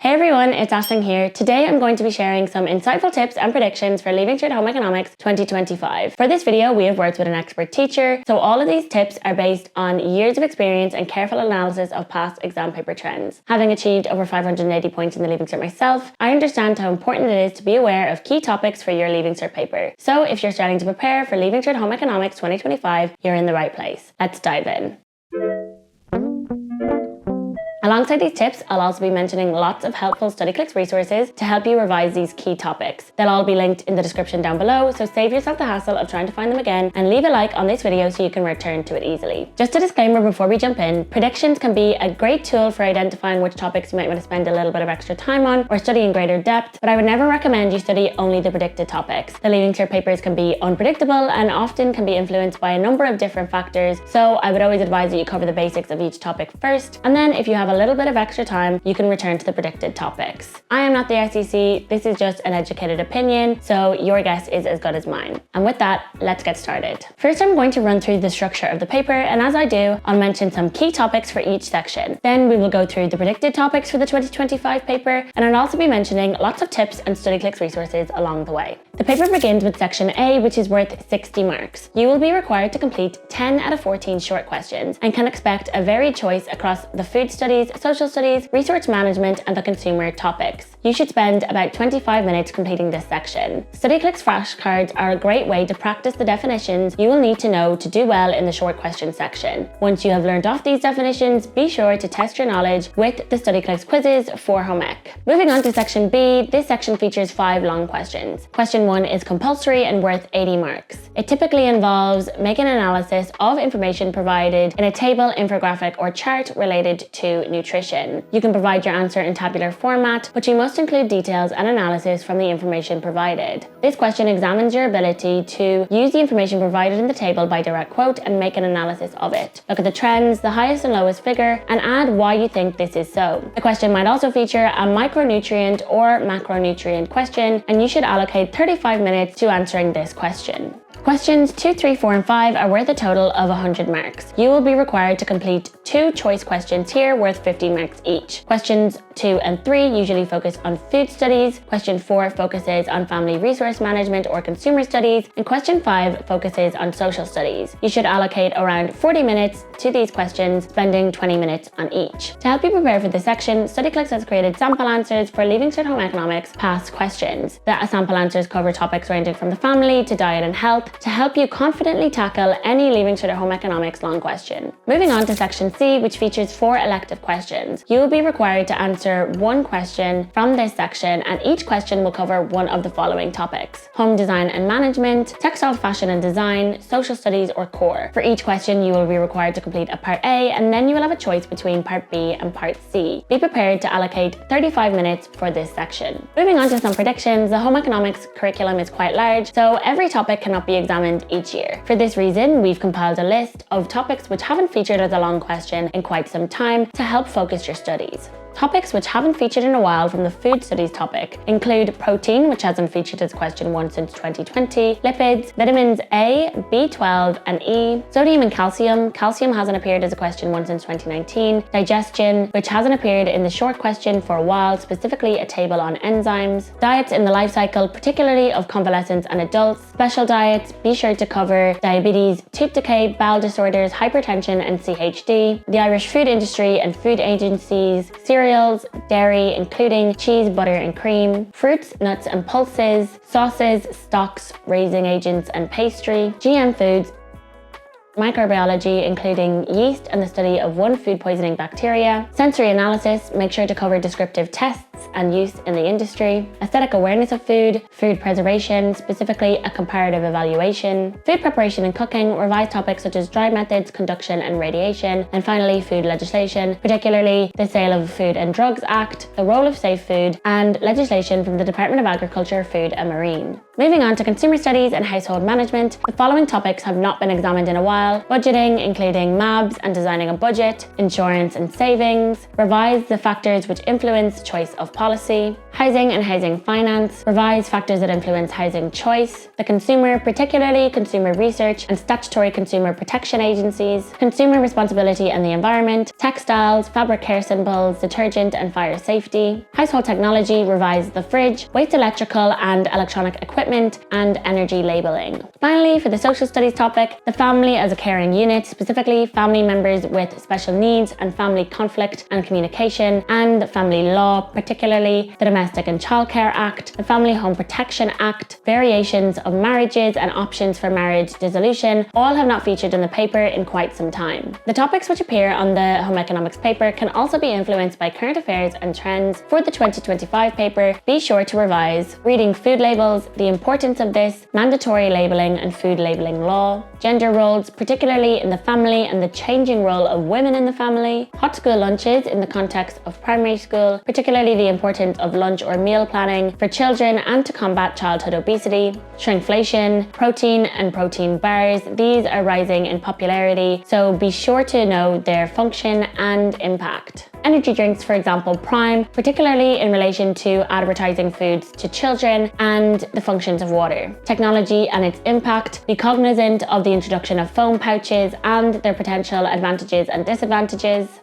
Hey everyone, it's Aisling here. Today I'm going to be sharing some insightful tips and predictions for Leaving Cert Home Economics 2025. For this video, we have worked with an expert teacher, so all of these tips are based on years of experience and careful analysis of past exam paper trends. Having achieved over 580 points in the Leaving Cert myself, I understand how important it is to be aware of key topics for your Leaving Cert paper. So if you're starting to prepare for Leaving Cert Home Economics 2025, you're in the right place. Let's dive in. Alongside these tips, I'll also be mentioning lots of helpful Studyclix resources to help you revise these key topics. They'll all be linked in the description down below, so save yourself the hassle of trying to find them again and leave a like on this video so you can return to it easily. Just a disclaimer before we jump in, predictions can be a great tool for identifying which topics you might want to spend a little bit of extra time on or study in greater depth, but I would never recommend you study only the predicted topics. The Leaving Cert papers can be unpredictable and often can be influenced by a number of different factors, so I would always advise that you cover the basics of each topic first, and then if you have a little bit of extra time, you can return to the predicted topics. I am not the SEC, this is just an educated opinion, so your guess is as good as mine. And with that, let's get started. First, I'm going to run through the structure of the paper, and as I do, I'll mention some key topics for each section. Then we will go through the predicted topics for the 2025 paper, and I'll also be mentioning lots of tips and Studyclix resources along the way. The paper begins with section A, which is worth 60 marks. You will be required to complete 10 out of 14 short questions and can expect a varied choice across the food studies, social studies, research management, and the consumer topics. You should spend about 25 minutes completing this section. Studyclix flashcards are a great way to practice the definitions you will need to know to do well in the short question section. Once you have learned off these definitions, be sure to test your knowledge with the Studyclix quizzes for home ec. Moving on to section B, this section features 5 long questions. Question 1 is compulsory and worth 80 marks. It typically involves making an analysis of information provided in a table, infographic, or chart related to nutrition. You can provide your answer in tabular format, but you must include details and analysis from the information provided. This question examines your ability to use the information provided in the table by direct quote and make an analysis of it. Look at the trends, the highest and lowest figure, and add why you think this is so. The question might also feature a micronutrient or macronutrient question, and you should allocate 35 minutes to answering this question. Questions 2, 3, 4, and 5 are worth a total of 100 marks. You will be required to complete 2 choice questions here worth 50 marks each. Questions 2 and 3 usually focus on food studies. Question 4 focuses on family resource management or consumer studies. And question 5 focuses on social studies. You should allocate around 40 minutes to these questions, spending 20 minutes on each. To help you prepare for this section, Studyclix has created sample answers for Leaving Cert Home Economics past questions. The sample answers cover topics ranging from the family to diet and health, to help you confidently tackle any Leaving Cert Home Economics long question. Moving on to section C, which features 4 elective questions. You will be required to answer 1 question from this section, and each question will cover one of the following topics: home design and management, textile fashion and design, social studies, or core. For each question, you will be required to complete a part A, and then you will have a choice between part B and part C. Be prepared to allocate 35 minutes for this section. Moving on to some predictions, the home economics curriculum is quite large, so every topic cannot be examined each year. For this reason, we've compiled a list of topics which haven't featured as a long question in quite some time to help focus your studies. Topics which haven't featured in a while from the food studies topic include protein, which hasn't featured as question 1 since 2020, lipids, vitamins A, B12, and E, sodium and calcium. Calcium hasn't appeared as a question 1 since 2019, digestion, which hasn't appeared in the short question for a while, specifically a table on enzymes, diets in the life cycle, particularly of convalescents and adults, special diets, be sure to cover diabetes, tooth decay, bowel disorders, hypertension, and CHD, the Irish food industry and food agencies, cereals, dairy, including cheese, butter, and cream, fruits, nuts, and pulses, sauces, stocks, raising agents, and pastry, GM foods, microbiology, including yeast and the study of one food poisoning bacteria, sensory analysis, make sure to cover descriptive tests and use in the industry, aesthetic awareness of food, food preservation, specifically a comparative evaluation, food preparation and cooking, revised topics such as dry methods, conduction, and radiation, and finally food legislation, particularly the Sale of Food and Drugs Act, the role of safe food, and legislation from the Department of Agriculture, Food and Marine. Moving on to consumer studies and household management, the following topics have not been examined in a while: budgeting, including MABs and designing a budget, insurance and savings, revise the factors which influence choice of policy, housing and housing finance, revise factors that influence housing choice, the consumer, particularly consumer research and statutory consumer protection agencies, consumer responsibility and the environment, textiles, fabric care symbols, detergent and fire safety, household technology, revise the fridge, waste electrical and electronic equipment, and energy labelling. Finally, for the social studies topic, the family as a caring unit, specifically family members with special needs and family conflict and communication, and family law, particularly the Domestic and Childcare Act, the Family Home Protection Act, variations of marriages and options for marriage dissolution, all have not featured in the paper in quite some time. The topics which appear on the home economics paper can also be influenced by current affairs and trends. For the 2025 paper, be sure to revise reading food labels, the importance of this, mandatory labelling and food labelling law, gender roles, particularly in the family and the changing role of women in the family, hot school lunches in the context of primary school, particularly the importance of lunch or meal planning for children and to combat childhood obesity, shrinkflation, protein and protein bars. These are rising in popularity, so be sure to know their function and impact. Energy drinks, for example, Prime, particularly in relation to advertising foods to children and the functions of water. Technology and its impact, be cognizant of the introduction of foam pouches and their potential advantages and disadvantages.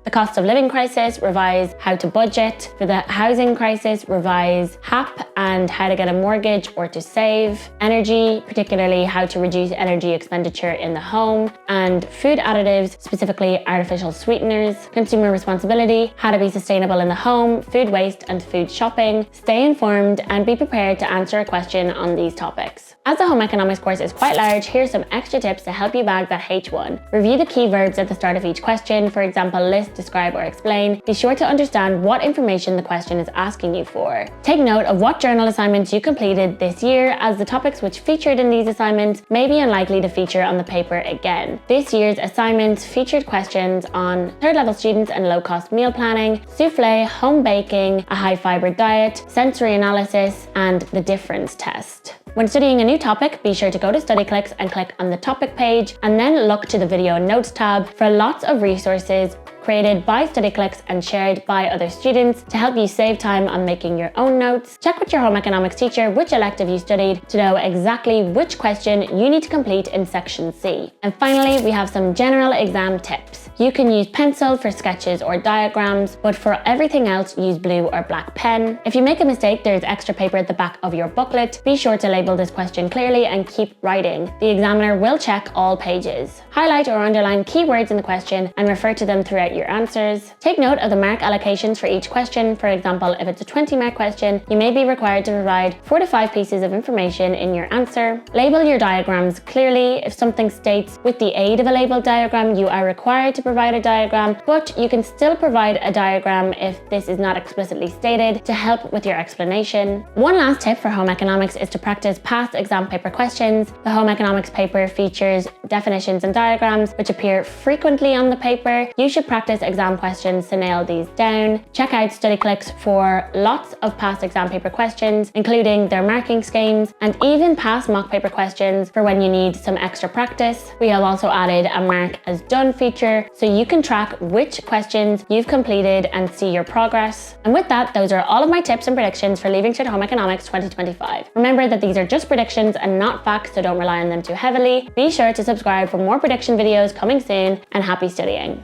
The cost of living crisis, revise how to budget. For the housing crisis, revise HAP and how to get a mortgage or to save. Energy, particularly how to reduce energy expenditure in the home. And food additives, specifically artificial sweeteners. Consumer responsibility, how to be sustainable in the home, food waste and food shopping. Stay informed and be prepared to answer a question on these topics. As the home economics course is quite large, here's some extra tips to help you bag that H1. Review the key verbs at the start of each question, for example, list, describe or explain. Be sure to understand what information the question is asking you for. Take note of what journal assignments you completed this year, as the topics which featured in these assignments may be unlikely to feature on the paper again. This year's assignments featured questions on third level students and low cost meal planning, souffle, home baking, a high fiber diet, sensory analysis, and the difference test. When studying a new topic, be sure to go to Studyclix and click on the topic page and then look to the video notes tab for lots of resources created by Studyclix and shared by other students to help you save time on making your own notes. Check with your home economics teacher which elective you studied to know exactly which question you need to complete in section C. And finally, we have some general exam tips. You can use pencil for sketches or diagrams, but for everything else, use blue or black pen. If you make a mistake, there's extra paper at the back of your booklet. Be sure to label this question clearly and keep writing. The examiner will check all pages. Highlight or underline keywords in the question and refer to them throughout your answers. Take note of the mark allocations for each question. For example, if it's a 20-mark question, you may be required to provide 4 to 5 pieces of information in your answer. Label your diagrams clearly. If something states with the aid of a labeled diagram, you are required to provide a diagram, but you can still provide a diagram if this is not explicitly stated to help with your explanation. One last tip for home economics is to practice past exam paper questions. The home economics paper features definitions and diagrams which appear frequently on the paper. You should practice exam questions to nail these down. Check out Studyclix for lots of past exam paper questions, including their marking schemes and even past mock paper questions for when you need some extra practice. We have also added a mark as done feature so you can track which questions you've completed and see your progress. And with that, those are all of my tips and predictions for Leaving Cert Home Economics 2025. Remember that these are just predictions and not facts, so don't rely on them too heavily. Be sure to subscribe for more prediction videos coming soon, and happy studying.